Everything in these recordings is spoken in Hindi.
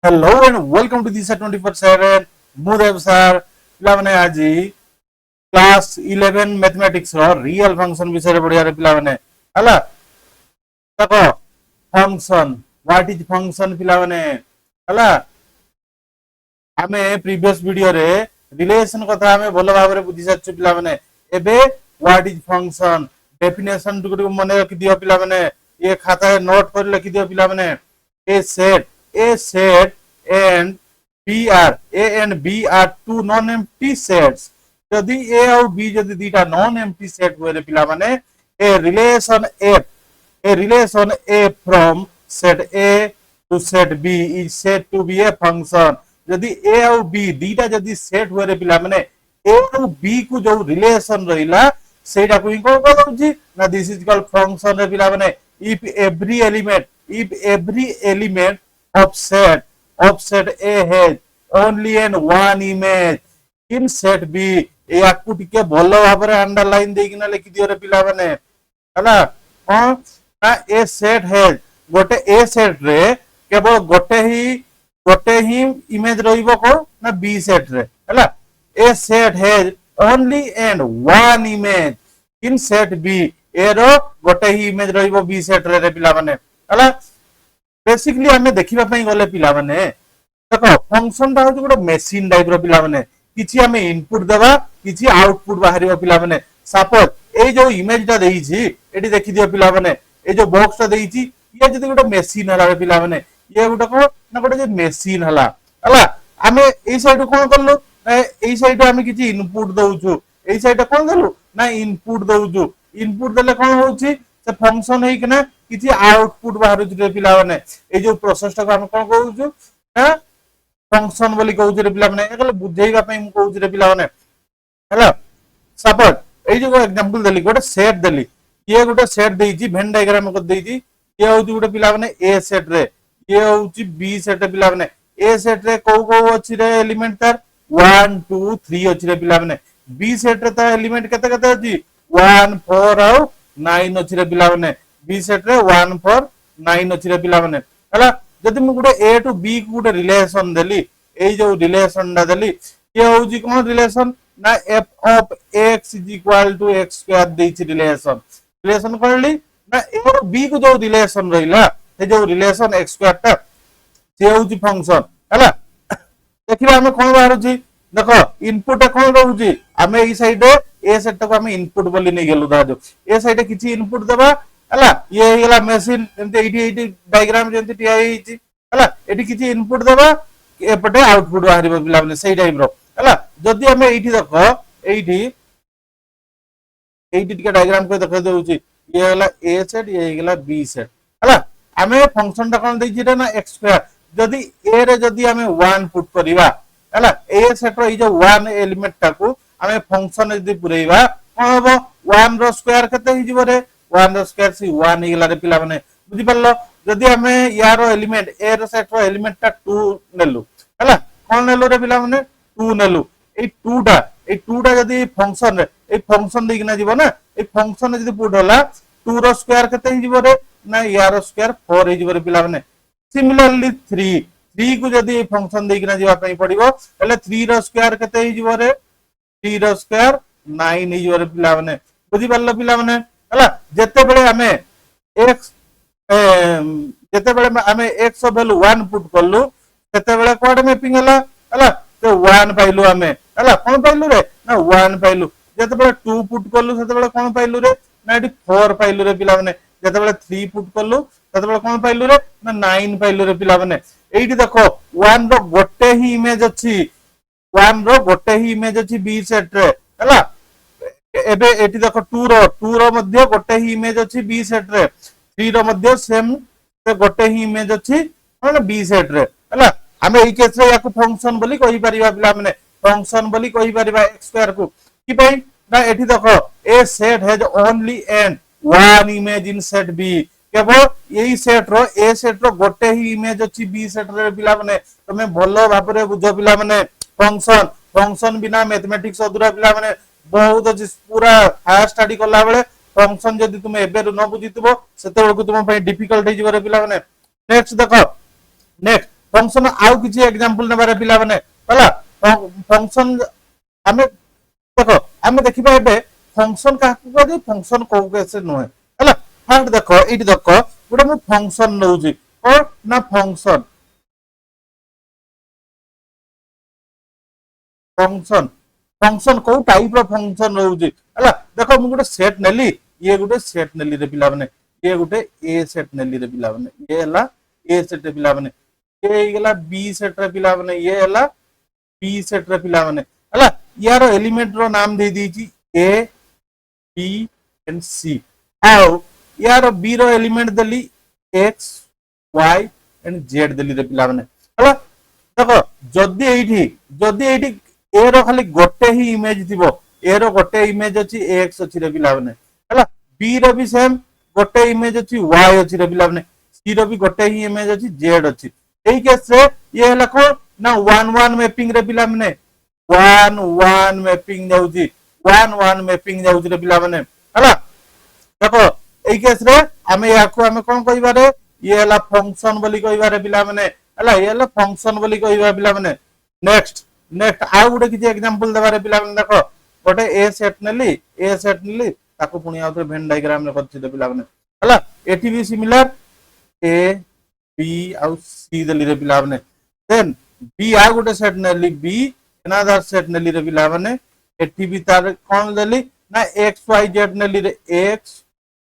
हेलो एंड वेलकम टू दिशा 24/7 मु देव सर पिला माने आज क्लास 11 मैथमेटिक्स रो रियल फंक्शन विषय पढ़िया रे पिला माने हला देखो फंक्शन व्हाट इज फंक्शन पिला माने हला आमे प्रीवियस वीडियो रे रिलेशन कथा आमे भलो भाबरे बुझी सच्छु पिला माने एबे व्हाट इज फंक्शन डेफिनेशन टुकु मने रखि दियो पिला माने ये खाता नोट कर लिखि दियो पिला माने a set and A and B are two non-empty sets. यदि A और B यदि दीटा non-empty set हुए पिला माने a relation A from set A to set B is said to be a function. यदि A और B दीटा यदि set हुए पिला माने A और B को जो relation रहिला सेटा को इनको कहउची ना दिस इज कॉल्ड फंक्शन रे पिला माने if every element of set A has only and one image in set B याकू टिके भलो भाबरे अंडरलाइन देकिना लिखि दियो रे पिला माने हला हां ना ए सेट है गोटे ए सेट रे केवल गोटे ही इमेज रहिबो को ना बी सेट रे हला A set has only and one image in set B एरो गोटे ही इमेज रहिबो बी सेट रे पिला माने हला बेसिकली हमें देखिबा पई गले पिला माने देखो फंक्शन ता होय गोटे मशीन टाइप रो पिला माने किछि हमें इनपुट देबा किछि आउटपुट बाहरिबो पिला माने सपोज ए जो इमेज ता देई छी एटी देखि दियो पिला माने ए जो बॉक्स ता देई छी ये जदी गोटे मशीन हला रे पिला माने ये गोटे को ना गोटे जे मशीन हला हला हमें ए साइड कोन करलो ए साइड हमें किछि इनपुट दउछु ए साइड कोन देलु ना इनपुट दउछु इनपुट देले कोन होउची से फंक्शन है कि ना किछि आउटपुट बाहर रे पिला माने ए जो प्रोसेस ता हम कोन कहउछु ना फंक्शन बोली कहउछु रे पिला माने एकले बुझेइबा पई हम कहउछु रे पिला माने हला सपोज ए जो एग्जांपल देली गोटे सेट देली ये गोटे सेट देई छी वेन डायग्राम को देई छी ये होउची गोटे पिला माने ए सेट रे ये होउची बी सेट रे पिला माने ए सेट रे को अछि रे एलिमेंट तार 1 2 3 अछि रे पिला माने बी सेट रे ता एलिमेंट केते केते अछि 1 4 और 9 अछि रे पिला माने बी सेट रे 1 4 9 अछि रे पिला माने हला जदि मु गोटे ए टू बी को गोटे रिलेशन देली ए जो रिलेशन दा देली ये होउची कोन रिलेशन ना f of x is equal to x square देई छी रिलेशन करली ना ए और b को जो रिलेशन रहिला से जो रिलेशन x square ता से होउची फंक्शन हला देखिबा हम कोन बाहर छी देखो इनपुट कोन रहउची हमें ई साइड ए सेट को हम इनपुट बोली नै गेलु दाजो ए साइड किछि इनपुट देबा हला ये हेला मशीन एंते एटी डायग्राम जेंते टिया ही छी हला एटी किछि इनपुट देबा एपटे आउटपुट बाहरिबो पिला माने सेही टाइप रो हला जदी हमें एटी देखो एटी टिके डायग्राम को देखै दउची ये हेला ए सेट ये हेला बी सेट हला हमें फंक्शन ता कोन देछि रे ना x स्क्वायर जदी ए रे जदी हमें 1 पुट करिबा हला ए सेट रो ई जो 1 एलिमेंट टाकू हमें फंक्शन जदी पुरैबा कोन होबो 1 रो स्क्वायर केते हि जिवो रे 1 रो स्क्वायर सी 1 हिला रे पिला माने बुझि पल्लो जदी हमें यारो एलिमेंट ए रो सेट रो एलिमेंट ता 2 नेलु हला कोन नेलु रे पिला माने 2 नेलु ए 2 टा जदी फंक्शन रे ए फंक्शन देकिना जीवो ना ए फंक्शन जदी पुट होला 2 रो स्क्वायर केते हि जिवो रे ना यारो स्क्वायर 4 हि जिवो रे पिला माने सिमिलरली 3 को जदी फंक्शन देकिना जीवा पई पड़िबो हले 3 रो स्क्वायर केते हि जिवो रे 3 रो स्क्वायर 9 हि जिवो रे पिला माने बुझि पल्लो पिला माने हला जते बेले हमें x जते बेले हमें x वैल्यू 1 पुट करलु तते बेले कोड मैपिंग हला हला तो 1 पाइलु हमें हला कोन पाइलु रे ना 1 पाइलु जते बेले 2 पुट करलु तते बेले कोन पाइलु रे ना एटी 4 पाइलु रे पिला माने जते बेले 3 पुट करलु तते बेले कोन पाइलु रे ना 9 पाइलु रे पिला माने एठी देखो 1 रो गोटे ही इमेज अछि 1 रो गोटे ही इमेज अछि बी सेट रे हला एबे एटी देखो 2 रो मध्य गोटे ही इमेज अछि बी सेट रे 3 रो मध्य सेम से गोटे ही इमेज अछि माने बी सेट रे हला हमें ई केस रे याकू फंक्शन बोली कहि परिबा पिला माने फंक्शन बोली कहि परिबा x स्क्वायर को कि पई ना एठी देखो A set has only and one image in set B केवल यही सेट रो ए सेट रो गोटे ही इमेज अछि बी सेट रे पिला माने तमे भलो भाबरे बुझो पिला माने फंक्शन बिना मैथमेटिक्स अधूरा पिला माने बहुत अछि पूरा हायर स्टडी करला बेले फंक्शन जदी तुम एबे न बुझितबो सेते बेलकु तुम पई डिफिकल्ट हे जिवरे पिला माने नेक्स्ट देखो नेक्स्ट फंक्शन आउ किसी एग्जांपल नेबारे पिला माने हला फंक्शन आमे देखो आमे देखिबा एबे फंक्शन काकू कहै फंक्शन को केसे नय हला फर्स्ट देखो एटी देखो गोटे मु फंक्शन नउजी को ना फंक्शन फंक्शन फंक्शन को टाइप रो फंक्शन रहउजी हला देखो मु गोटे सेट नेली ये गोटे सेट नेली रे पिला माने ये गोटे ए सेट नेली रे पिला माने ये हला ए सेट रे पिला माने ये गला बी सेट रे पिला माने ये हला बी सेट रे पिला माने हला यार एलिमेंट रो नाम दे दीची ए बी एंड सी आउ यार बी रो एलिमेंट देली एक्स वाई एंड जेड देली रे पिला माने हला देखो जदी एठी ए रो खाली गोटे ही इमेज थिबो ए रो गोटे इमेज अछि एक्स अछि रे पिला माने हला बी रो भी सेम गोटे इमेज अछि वाई अछि रे पिला माने सी रो भी गोटे ही इमेज अछि जेड अछि एई केस रे ये हला को ना 1 1 मैपिंग रे पिला माने 1 1 मैपिंग जाउची 1 1 मैपिंग जाउची रे पिला माने हला देखो एई केस रे हमें याकू हमें कोन कहिबा रे ये हला फंक्शन बोली कहिबा रे पिला माने हला ये हला फंक्शन बोली कहिबा पिला माने नेक्स्ट नेक्स्ट आउ गोटे किछि एग्जांपल देबारे पिला माने देखो गोटे ए सेट नेली ताको पुनी आउथे वेन डायग्राम रे करछि दे पिला माने हला एटी भी सिमिलर ए बी आउ सी देली रे पिला माने देन बी आ गोटे सेट नेली बी अनदर सेट नेली रे पिला माने एटी भी तार कोन देली ना एक्स वाई जेड नेली रे X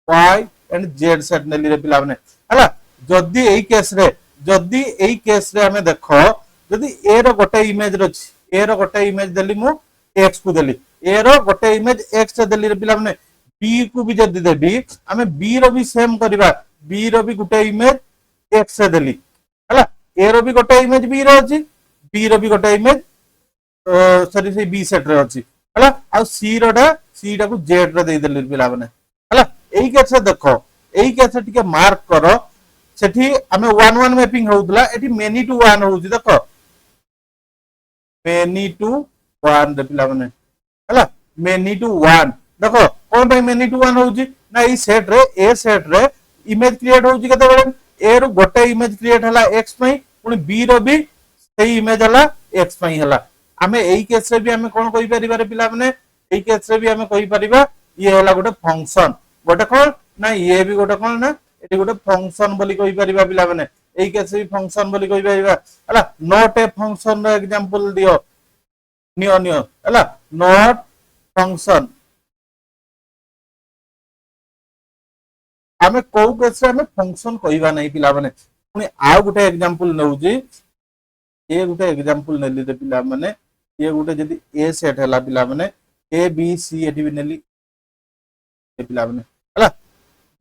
Y and Z set नेली रे पिला माने हला जदी एई केस रे हमें देखो जदी ए रो गोटे इमेज रछि ए रो गोटे इमेज देली मु एक्स को देली ए रो गोटे इमेज एक्स से देली रे पिला माने बी को भी जदी देबी हमें बी रो भी सेम करबा बी रो भी गोटे इमेज एक्स से देली हला ए रो भी गोटे इमेज बी रो अछि बी रो भी गोटे इमेज सॉरी से बी सेट रे अछि हला आ सी टा को जेड रे दे देली पिला माने हला एई केस से देखो एई केस से टिके मार्क करो सेठी हमें 1 1 मैपिंग होउतला एठी मेनी टू 1 होउची देखो मेनी टू 1 रे पिला माने हला मेनी टू 1 देखो कोन भाई मेनी टू 1 होउची ना ई सेट रे इमेज क्रिएट होउची कते बेले ए रो गोटे इमेज क्रिएट हला एक्स पई पुनी बी रो भी सेही इमेज हला एक्स पई हला हमें एई केस रे भी हमें कोन कहि परिबा रे पिला माने एई केस रे भी हमें कहि परिबा ये हला गोटे फंक्शन गोटे कोन ना ये भी गोटे कोन ना एटी गोटे फंक्शन बोली कहि परिबा पिला माने एई केस भी फंक्शन बोली कहि परिबा हला नॉट ए फंक्शन रो एग्जांपल दियो नियो हला नॉट फंक्शन हमें को केस रे हमें फंक्शन कहिबा नै पिला माने पुनी आ गोटे एग्जांपल नउजी ए गोटे एग्जांपल नेली दे पिला माने ये गोटे जदी ए सेट हला पिला माने ए बी सी एटी भी नेली ए पिला माने हला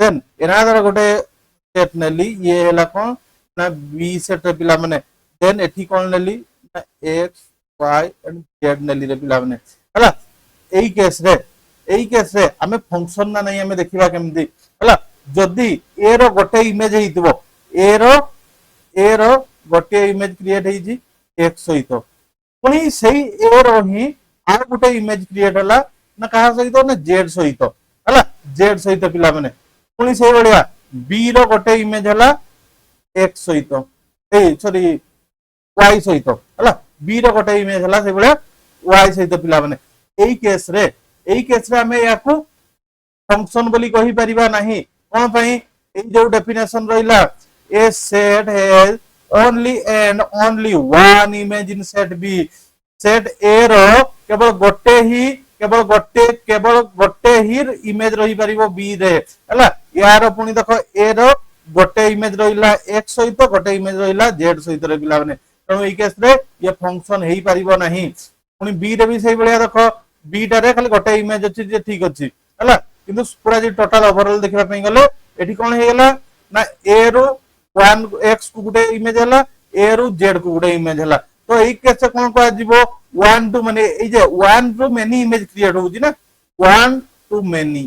देन एनादर गोटे सेट नेली ये हला कोन ना बी सेट रे पिला माने देन एठी कोन नेली ना एक्स वाई एंड जेड नेली रे पिला माने हला एई केस रे हमें फंक्शन ना नहीं हमें देखिबा केमदी हला जदी ए रो गोटे इमेज हेइतबो ए रो गोटे इमेज क्रिएट हेइजी एक्स सहित पुनी सेही ए रो ही आ गोटे इमेज क्रिएट हला ना कहा सहित ना जेड सहित हला जेड सहित पिला माने पुनी सेही बढिया बी रो गोटे इमेज हला एक्स सहित ए सॉरी वाई सहित हला बी रो गोटे इमेज हला से बढिया वाई सहित पिला माने एई केस रे हमें याकू फंक्शन बोली कहि परिबा नाही कोन पई ए जो डेफिनेशन रहिला A set has only and only one image in set B set A रो केवल गोटे ही इमेज रही परिबो B रे हला यार पुनी देखो A रो गोटे इमेज रहिला X सहित गोटे इमेज रहिला Z सहित रे पिला माने तो ई केस रे ये फंक्शन हेई परिबो नाही पुनी B रे भी सही बलिया देखो B टा रे खाली गोटे इमेज अछि जे ठीक अछि हला किंतु पूरा जे टोटल ओवरऑल देखबा पई गले एठी कोन हे गेला ना A रो 1 x को गुटे इमेज हला a रो z को गुटे इमेज हला तो एई केस कोन को आजिबो 1 टू माने ए जे 1 टू मेनी इमेज क्रिएट होउची ना 1 टू मेनी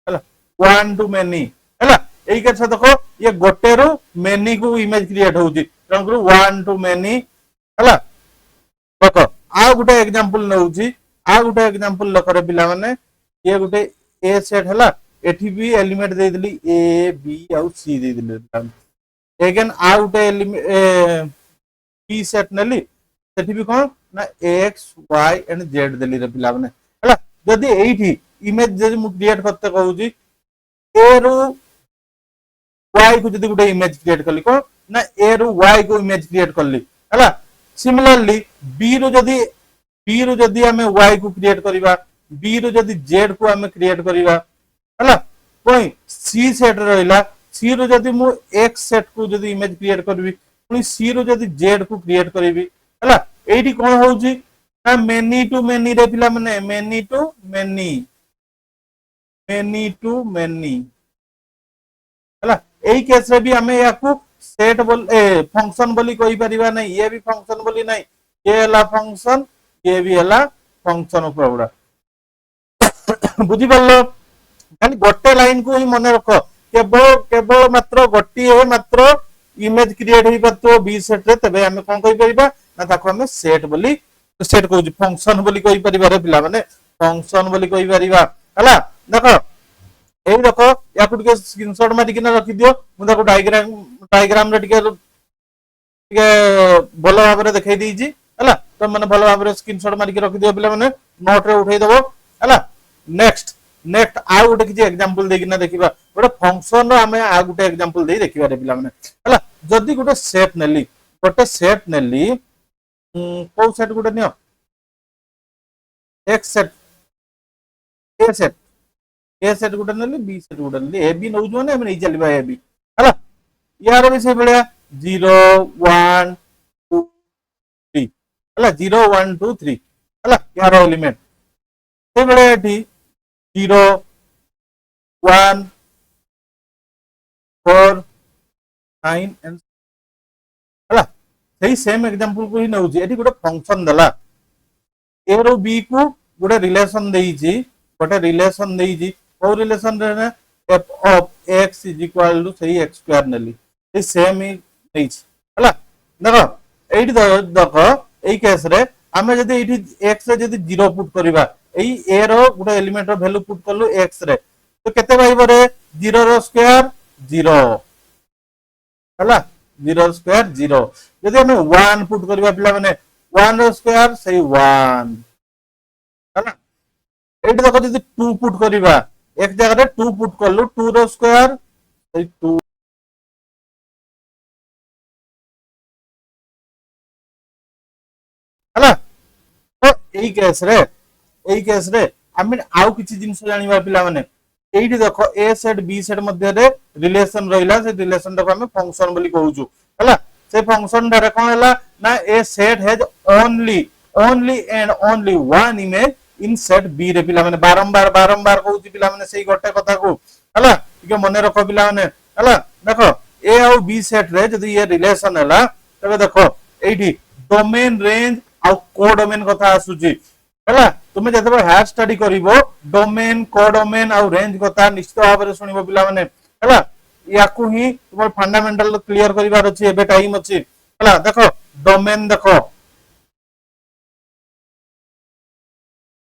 हला 1 टू मेनी हला एई केस देखो ये गोटे रो मेनी को इमेज क्रिएट होउची तंगरु 1 टू मेनी हला देखो आ गुटे एग्जांपल नउची आ गुटे एग्जांपल लकरे पिला माने ये गुटे ए सेट हला एठी भी एलिमेंट दे दिली ए बी आउ सी दे दिले एगेन आ गोटे बी सेट नेली सेठी भी कौन ना एक्स वाई एंड जेड देली रे पिला माने हला जदी एठी इमेज जदी मु क्रिएट करते कहूची ए रु वाई को जदी गोटे इमेज क्रिएट करली को ना ए रु वाई को इमेज क्रिएट करली हला सिमिलरली बी रु जदी हमें वाई को क्रिएट करिबा बी रु जदी जेड को हमें क्रिएट करिबा हला कोई सी सेट रहिला सी रु जदी मु एक्स सेट को जदी इमेज क्रिएट करबी पुनी सी रु जदी जेड को क्रिएट करबी हला एठी कोन होउची ना मेनी टू मेनी रे पिला माने मेनी टू मेनी हला एई केस रे भी हमें याकू सेट बोल फंक्शन बोली कहि परिबा नै ये भी फंक्शन बोली नै ये हला फंक्शन ये भी हला फंक्शन प्रॉब्लम बुझी परलो खाली गोटे लाइन को ही मन रख केवल केवल मात्र गोटे मात्र इमेज क्रिएट होई परतो बी सेट रे तबे हमें कोन कहि परिबा ना ताको हमें सेट बोली सेट कहू फंक्शन बोली कहि परिबा रे पिला माने फंक्शन बोली कहि परिबा हला देखो एई देखो याकू टिके स्क्रीनशॉट मारि किना रखि दियो मु ताको डायग्राम रे टिके भलो भाबरे देखाई देइजी हला तो माने भलो भाबरे स्क्रीनशॉट मारि के रखि दियो पिला माने नोट रे उठै देबो हला नेक्स्ट आ गोटे किछि एग्जांपल दे किना देखिबा गोटे फंक्शन रो हमें आ गोटे एग्जांपल दे देखिबा रे पिला माने हला जदी गोटे सेट नेली को सेट गोटे नियो एक्स सेट ए सेट गोटे नेली बी सेट गोटे नेली ए बी नउ जो ने हम नै चलबा ए बी हला यार भी से बळिया 0 1 2 3 हला 0 1 2 3 हला यार एलिमेंट से बळिया एठी 0 1 4 9 एंड हला सही सेम एग्जांपल को ही नउ जी एठी गोटे फंक्शन दला ए रो बी को गोटे रिलेशन देइजी को रिलेशन रे ना f of x is equal to सही x स्क्वायर नेली ए सेम ही नइछ हला देखो एठी देखो एई केस रे हमें जदी एठी x रे जदी 0 पुट करबा एई a रो गोटे एलिमेंट रो वैल्यू पुट करलु x रे तो केते पाइबो रे 0 रो स्क्वायर 0 हला 0 स्क्वायर 0 जदी हमें 1 पुट करबा पिला माने 1 रो स्क्वायर सही 1 हला एठी देखो जदी 2 पुट करबा एक जगह रे 2 पुट करलु 2 रो स्क्वायर सही 2 हला तो एई केस रे हमें आउ किछि जिंस जानिबा पिला माने एठी देखो ए सेट बी सेट मध्य रे रिलेशन रहिला से रिलेशन देखो हमें फंक्शन बोली कहूछु हला से फंक्शन रे कोन हला ना A set has only and only one image in set B रे पिला माने बारंबार कहूची पिला माने सेही गोटे कथा को हला ठीक मने रखो पिला माने हला देखो ए और बी सेट रे जदी ये रिलेशन हला तबे देखो एठी डोमेन रेंज आ कोडोमेन कथा आसुची हला तुमे जते हायर स्टडी करिवो डोमेन कोडोमेन आ रेंज कथा निश्चित भाव रे सुनिबो पिला माने हला याकू ही तुम फंडामेंटल क्लियर करिवार अछि एबे टाइम अछि हला देखो डोमेन देखो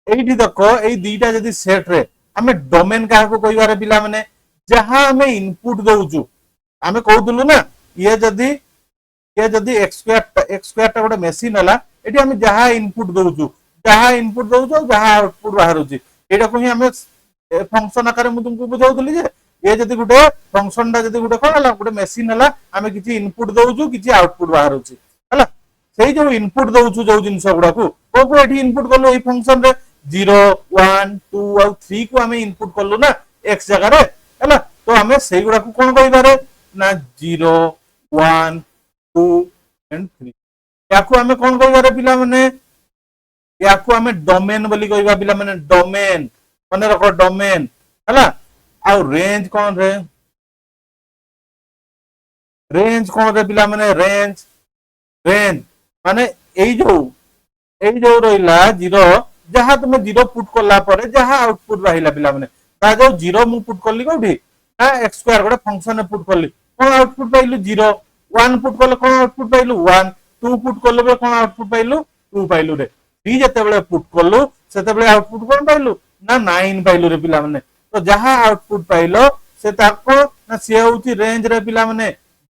एठी देखो एई दीटा जदी सेट रे हमें डोमेन का को कहिवारे पिला माने जहां हमें इनपुट दउचु हमें कहउतलु ना ये जदी x स्क्वायर टा गोटे मशीन हला एठी हमें जहां इनपुट दउचु जहां आउटपुट बाहरुची एटा को ही हमें फंक्शन आकार मु तुमको बुझाउतली जे ये जदी गोटे फंक्शन टा जदी गोटे कोन हला गोटे मशीन हला हमें किछि इनपुट दउचु किछि आउटपुट बाहरुची हला सेही जो इनपुट दउचु जो जिंस गुडा को एठी इनपुट करलो ए फंक्शन रे 0 1 2 और 3 को हमें इनपुट करलो ना x जगह रे हला तो हमें सेही गुडा को कोन कहि बारे ना 0 1 2 एंड 3 याकू हमें कोन कहि बारे पिला माने याकू हमें डोमेन बोली कहिबा पिला माने डोमेन माने रखो डोमेन हला आ रेंज कोन रे पिला माने रेंज माने एई जो रहिला 0 जहां तुम 0 पुट करला परे जहां आउटपुट रहिला पिला माने ता जो 0 मु पुट करली कोठी ना x स्क्वायर गोटे फंक्शन में पुट करली कोन आउटपुट पाइलु 0 1 पुट करले कोन आउटपुट पाइलु 1 2 पुट करले कोन आउटपुट पाइलु 2 पाइलु रे 3 जते बेले पुट करलु सेते बेले आउटपुट कोन पाइलु ना 9 पाइलु रे पिला माने तो जहां आउटपुट पाइलो से ताको ना से होउची रेंज रे पिला माने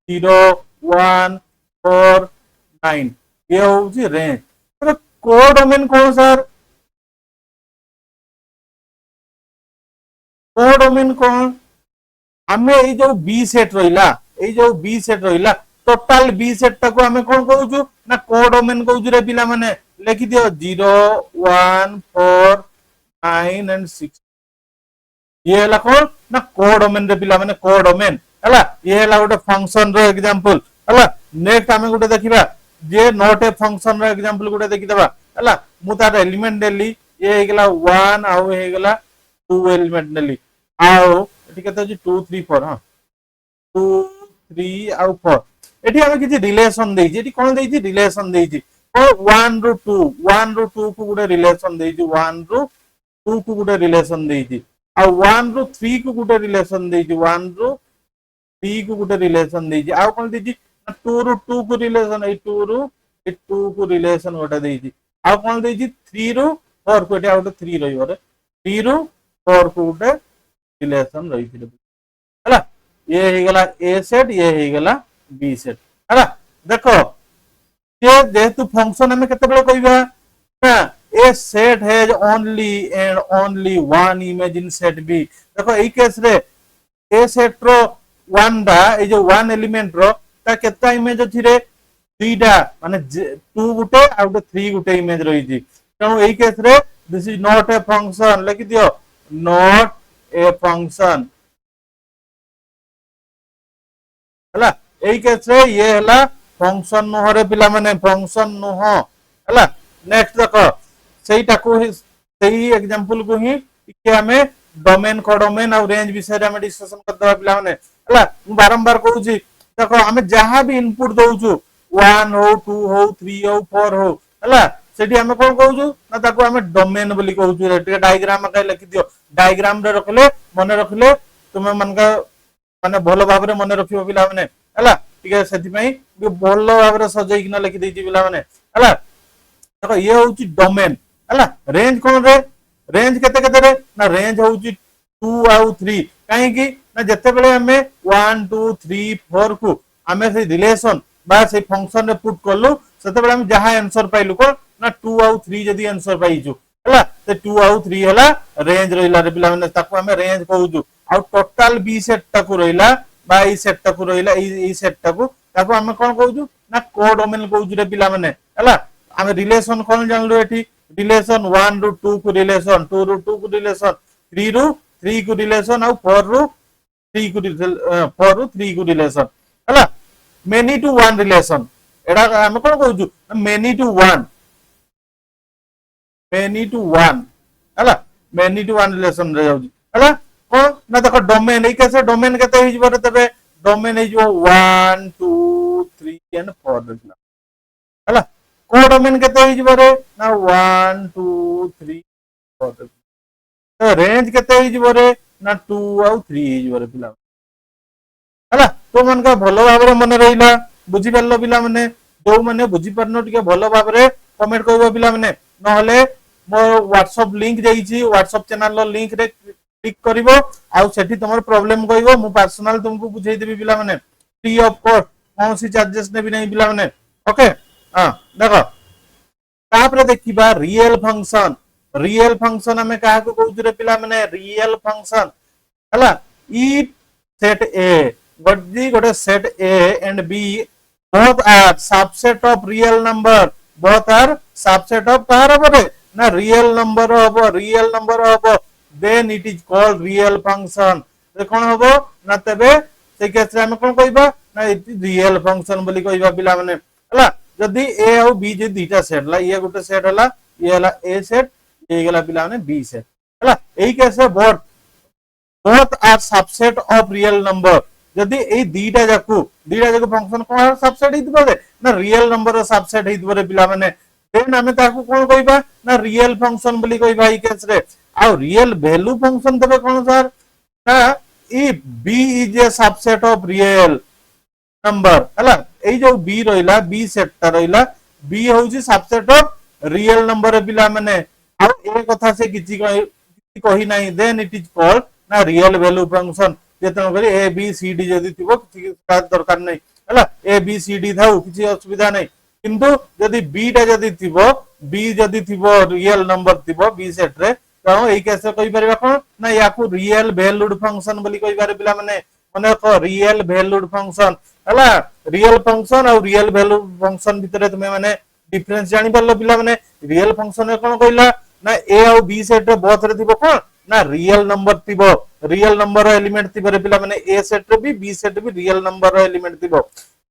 0 1 4 9 ये होउची रेंज। तो कोडोमेन कौन सर, कोडोमेन कौन, आमे ए जो बी सेट रहिला, ए जो बी सेट रहिला टोटल बी सेट टाको आमे कोन कहूछु ना कोडोमेन कहूछु रे पिला माने। लिखि दियो 0 1 4 9 एंड 6 ये हला कोन ना कोडोमेन रे पिला माने, कोडोमेन हला ये हला गोटे फंक्शन रो एग्जांपल हला। नेक्स्ट आमे गोटे देखिबा जे नॉट ए फंक्शन रो एग्जांपल गोटे देखि देबा हला। मु तार एलिमेंट देली ये हे गेला 1 आउ हे गेला 2 एलिमेंट देली आउ एठी केते अछि 2 3 4 हां 2 3 आउ 4 एठी आमे किछि रिलेशन देइछि, एठी कोन देइछि रिलेशन देइछि 1 रो 2 1 रो 2 को गुटे रिलेशन देइछि, 1 रो 2 को गुटे रिलेशन देइछि आ 1 रो 3 को गुटे रिलेशन देइछि, 1 रो 3 को गुटे रिलेशन देइछि आ कोन देइछि 2 रो 2 को रिलेशन, ए 2 रो 2 को रिलेशन गोटे देइछि आ कोन देइछि 3 रो 4 को, एठी आ गोटे 3 रहिबो रे 3 रो 4 को गुटे रिलेशन रहिछि हला। ये हे गेला ए सेट, ये हे गेला बी सेट हला। देखो ये जेहेतु फंक्शन हमें केते बेले कहबा ना A set has only and only one image in set B. देखो एई केस रे ए सेट रो वन डा ए जो वन एलिमेंट रो ता केता इमेज अछि रे दुईटा माने 2 गुटे आ गुटे 3 गुटे इमेज रहिछि। तेणु एई केस रे this is not a function, लिखि दियो नॉट ए फंक्शन हला। एई केस रे ये हला फंक्शन नुह रे पिला माने, फंक्शन नुह हला। नेक्स्ट देखो सेईटा को सेई एग्जांपल को ही कि हमें डोमेन कोडोमेन और रेंज विषय रे हमें डिस्कशन करदबा पिला माने हला। मु बारंबार कहूची देखो हमें जहां भी इनपुट दउछु 1 हो 2 हो 3 हो 4 हो हला सेठी हमें कोन कहूछु ना ताको हमें डोमेन बोली कहूछु रे। टे डायग्राम का लिखि दियो, डायग्राम रे रखले मने रखले तुमे मन का माने भलो भाबरे मने रखियो पिला माने हला। ठीक है सेति पई भलो भाबरे सजै किना लिखि देछि पिला माने हला। देखो ये होउची डोमेन हला। रेंज कोन रे, रेंज केते केते रे ना रेंज होउची 2 आउ 3 काहे कि ना जते बेले हमें 1 2 3 4 को हमें से रिलेशन बा से फंक्शन रे पुट करलु सेते बेले हम जहां आंसर पाइलु को ना 2 आउ 3 जदी आंसर पाइजु हला ते 2 आउ 3 हला रेंज रहिला रे पिला माने ताको हमें रेंज कहूजु। आ टोटल बी सेट टाको रहिला बा ई सेट टाको रहिला ई सेट टाको ताको हमें कोन कहूजु ना कोडोमेन कहूजु रे पिला माने हला। हमें रिलेशन कोन जानलु एठी रिलेशन 1 रो 2 को रिलेशन, 2 रो 2 को रिलेशन, 3 रो 3 को रिलेशन और 4 रो 3 को रिलेशन हला। मेनी टू वन रिलेशन एडा हम कोन कहूजु many to one, many to one हला। मेनी टू वन रिलेशन रे जाउजी हला। कोन ना देखो डोमेन ए कैसे डोमेन केते हिज बरे तबे डोमेन हिज 1 2 3 एंड 4 देखला हला। कोडोमेन केते हिज बरे ना 1 2 3 4 तो रेंज केते हिज बरे ना 2 आउ 3 हिज बरे पिला हला। तो मन का भलो भाबरे मने रहिला बुझी परलो पिला माने। जो माने बुझी परनो टिके भलो भाबरे कमेंट करबो पिला माने, नहले मो व्हाट्सएप लिंक देइछि व्हाट्सएप चैनल लो लिंक रे क्लिक करिवो आ सेठी तमर प्रॉब्लम कहइबो मु पर्सनल तुमको बुझाई देबी पिला माने फ्री ऑफ कॉस्ट, कोनसी चार्जेस नेबी नहीं पिला माने ओके। हां देखो तापरे देखिबा रियल फंक्शन। रियल फंक्शन हमें काहा को कहउछ रे पिला माने रियल फंक्शन हला। इफ सेट ए गड्डी गोटे set A and B both are subset of real number, both are subset of kahar hobo na real number hobo then it is called real function। जे कोन होबो ना तबे से केस रे हम कोन कहबा ना इट इज रियल फंक्शन बोली कहबा पिला माने हला। जदी ए और बी जे दुईटा सेट ला ये गोटे सेट हला ये हला ए सेट ए गेला पिला माने बी सेट हला। एई केस रे both are subset of real number जदी ए दीटा जाकू फंक्शन कोन सबसेट हितबो रे ना रियल नंबर रो सबसेट हितबो रे पिला माने देन हमें ताकू कोन कहबा ना रियल फंक्शन बोली कहबा ई केस रे। आ रियल वैल्यू फंक्शन तबे कोन सर ना if b is a subset of real number हला। ए जो b रहिला b सेट ता रहिला b होउची सबसेट ऑफ रियल नंबर रे पिला माने। आ ए कथा से किछि कहि नाही देन इट इज कॉल्ड ना रियल वैल्यू फंक्शन। जेतन करी ए बी सी डी जदी थिबो किछि दरकार नै हला ए बी सी डी थाउ किसी असुविधा नहीं किंतु यदि बी टा यदि थिबो बी यदि थिबो रियल नंबर थिबो बी सेट रे तो एई केस रे कहि परबा कोन ना याकू रियल वैल्यूड फंक्शन बोली कहि पारे पिला माने माने को रियल वैल्यूड फंक्शन हला रियल फंक्शन और रियल वैल्यूड फंक्शन भितर तुमे माने डिफरेंस जानि परलो पिला माने रियल फंक्शन रे कोन कहला ना ए और बी सेट रे बोथ रे थिबो कोन ना रियल नंबर थिबो रियल नंबर रो एलिमेंट थिबो रे पिला माने ए सेट रे भी बी सेट भी रियल नंबर रो एलिमेंट थिबो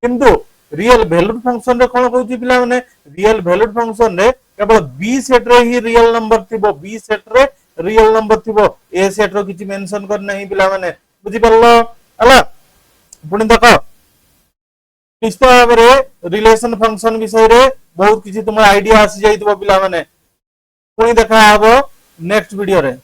किंतु रियल वैल्यूड फंक्शन रे कोन कहउची पिला माने रियल वैल्यूड फंक्शन रे केवल बी सेट रे ही रियल नंबर थिबो बी सेट रे रियल नंबर थिबो ए सेट रो किछि मेंशन कर नहीं पिला माने बुझी परलो हला पुणी देखो निश्चित भाव में रिलेशन फंक्शन विषय रे बहुत किसी तुम आइडिया आसी जाइतबो पिला माने पुणी देखा हबो नेक्स्ट वीडियो रे।